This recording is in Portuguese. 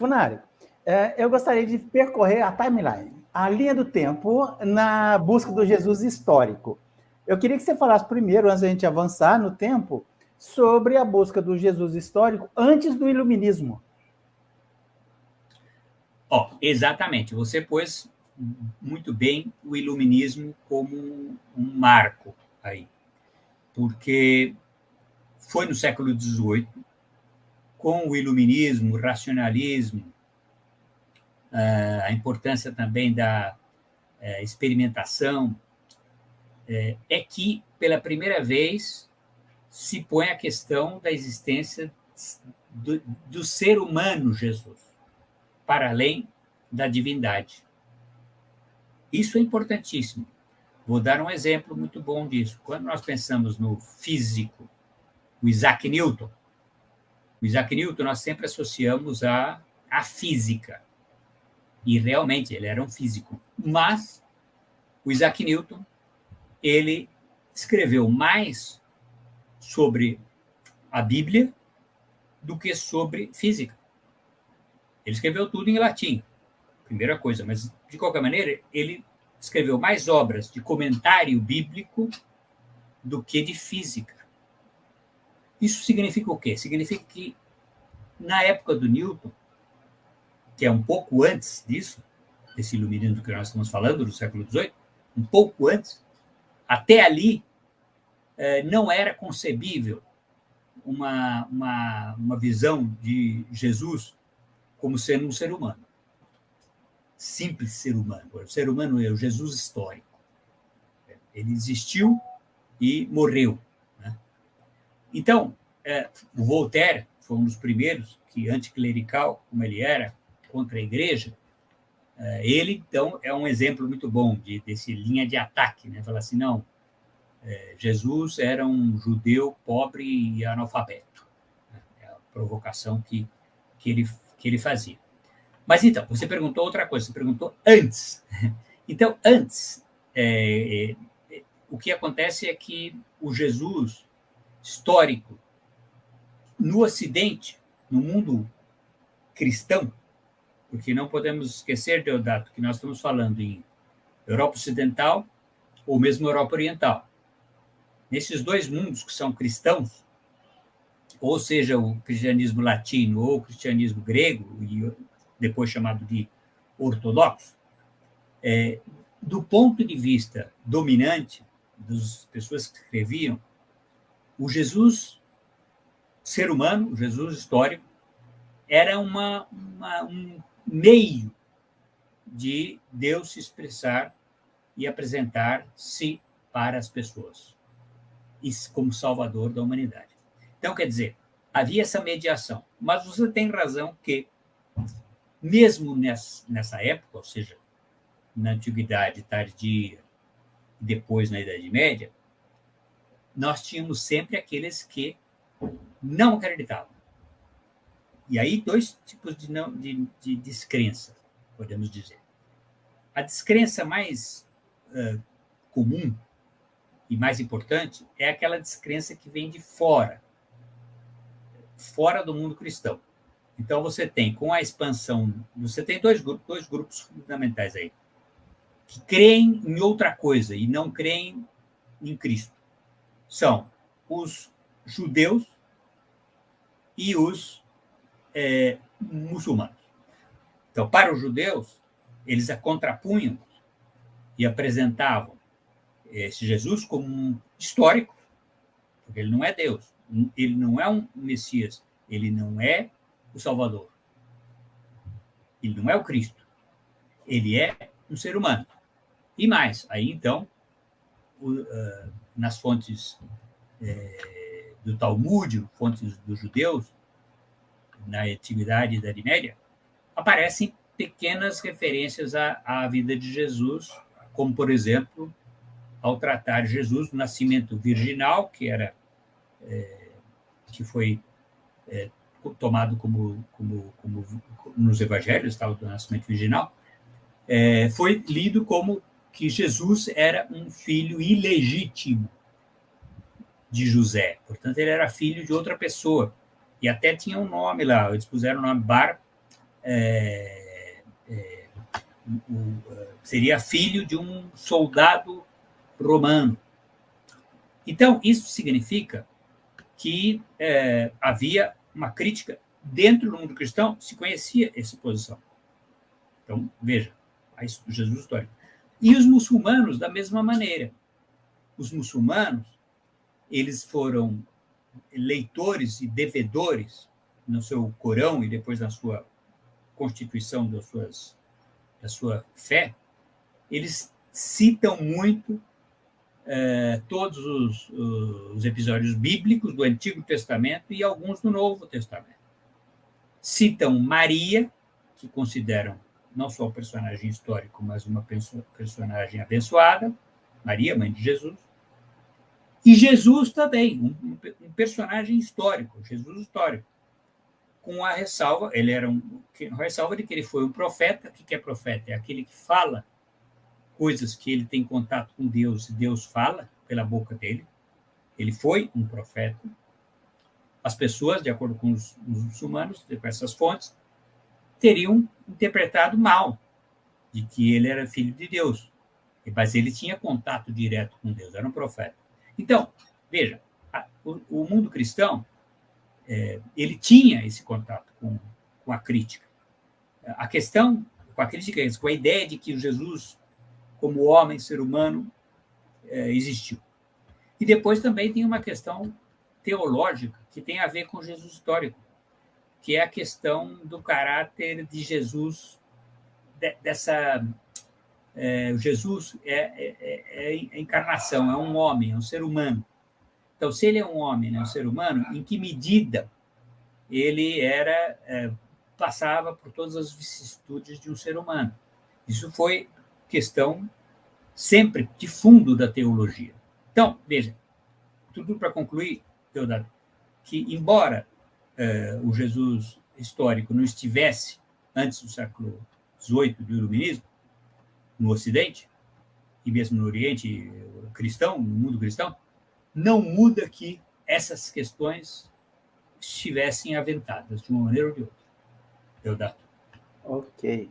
Funari, eu gostaria de percorrer a timeline, a linha do tempo, na busca do Jesus histórico. Eu queria que você falasse primeiro, antes da gente avançar no tempo, sobre a busca do Jesus histórico antes do iluminismo. Exatamente. Você pôs muito bem o iluminismo como um marco aí, porque foi no século XVIII, com o iluminismo, o racionalismo, a importância também da experimentação, é que, pela primeira vez, se põe a questão da existência do ser humano Jesus, para além da divindade. Isso é importantíssimo. Vou dar um exemplo muito bom disso. Quando nós pensamos no físico, o Isaac Newton, nós sempre associamos à física. E realmente ele era um físico. Mas o Isaac Newton, ele escreveu mais sobre a Bíblia do que sobre física. Ele escreveu tudo em latim, primeira coisa, mas, de qualquer maneira, ele escreveu mais obras de comentário bíblico do que de física. Isso significa o quê? Significa que, na época do Newton, que é um pouco antes disso, desse iluminismo que nós estamos falando, do século XVIII, um pouco antes, até ali, não era concebível uma visão de Jesus como sendo um ser humano. Simples ser humano. O ser humano é o Jesus histórico. Ele existiu e morreu. Né? Então, o Voltaire foi um dos primeiros que, anticlerical, como ele era, contra a igreja, ele, então, é um exemplo muito bom desse linha de ataque. Né? Fala assim, não, Jesus era um judeu pobre e analfabeto. É a provocação que ele fazia. Mas, então, você perguntou outra coisa, você perguntou antes. Então, antes, o que acontece é que o Jesus histórico, no Ocidente, no mundo cristão, porque não podemos esquecer, Deodato, que nós estamos falando em Europa Ocidental ou mesmo Europa Oriental. Nesses dois mundos que são cristãos, ou seja, o cristianismo latino ou o cristianismo grego, e depois chamado de ortodoxo, do ponto de vista dominante das pessoas que escreviam, o Jesus ser humano, o Jesus histórico, era um meio de Deus se expressar e apresentar-se para as pessoas, como salvador da humanidade. Então, quer dizer, havia essa mediação. Mas você tem razão que, mesmo nessa época, ou seja, na Antiguidade Tardia e depois na Idade Média, nós tínhamos sempre aqueles que não acreditavam. E aí, dois tipos de descrença, podemos dizer. A descrença mais comum e mais importante é aquela descrença que vem de fora do mundo cristão. Então, você tem, com a expansão, você tem dois grupos fundamentais aí, que creem em outra coisa e não creem em Cristo. São os judeus e os muçulmanos. Então, para os judeus, eles a contrapunham e apresentavam esse Jesus como um histórico, porque ele não é Deus, ele não é um Messias, ele não é o Salvador, ele não é o Cristo, ele é um ser humano. E mais, aí então, nas fontes do Talmud, fontes dos judeus, na Antiguidade e Idade Média, aparecem pequenas referências à vida de Jesus, como, por exemplo, ao tratar Jesus do nascimento virginal, que foi tomado como nos evangelhos, tal, do nascimento virginal, foi lido como que Jesus era um filho ilegítimo de José. Portanto, ele era filho de outra pessoa. E até tinha um nome lá, eles puseram o nome Bar seria filho de um soldado romano. Então, isso significa que havia uma crítica dentro do mundo cristão, se conhecia essa posição. Então, veja, o Jesus histórico. E os muçulmanos, da mesma maneira. Os muçulmanos, eles foram leitores e devedores no seu Corão e depois na sua constituição da sua fé, eles citam muito todos os episódios bíblicos do Antigo Testamento e alguns do Novo Testamento. Citam Maria, que consideram não só um personagem histórico, mas uma personagem abençoada, Maria, mãe de Jesus, e Jesus também, um personagem histórico, Jesus histórico, com a ressalva, ressalva de que ele foi um profeta. O que é profeta? É aquele que fala coisas que ele tem contato com Deus e Deus fala pela boca dele. Ele foi um profeta. As pessoas, de acordo com os muçulmanos, com essas fontes, teriam interpretado mal de que ele era filho de Deus, mas ele tinha contato direto com Deus, era um profeta. Então, veja, o mundo cristão, ele tinha esse contato com a crítica. A questão com a crítica, com a ideia de que o Jesus, como homem, ser humano, existiu. E depois também tem uma questão teológica que tem a ver com Jesus histórico, que é a questão do caráter de Jesus, Jesus é a encarnação, é um homem, é um ser humano. Então, se ele é um homem, é um ser humano, em que medida ele passava por todas as vicissitudes de um ser humano? Isso foi questão sempre de fundo da teologia. Então, veja, tudo para concluir, Deodato, que embora o Jesus histórico não estivesse antes do século XVIII do Iluminismo, no Ocidente, e mesmo no Oriente cristão, no mundo cristão, não muda que essas questões estivessem aventadas de uma maneira ou de outra. Deodato. Ok.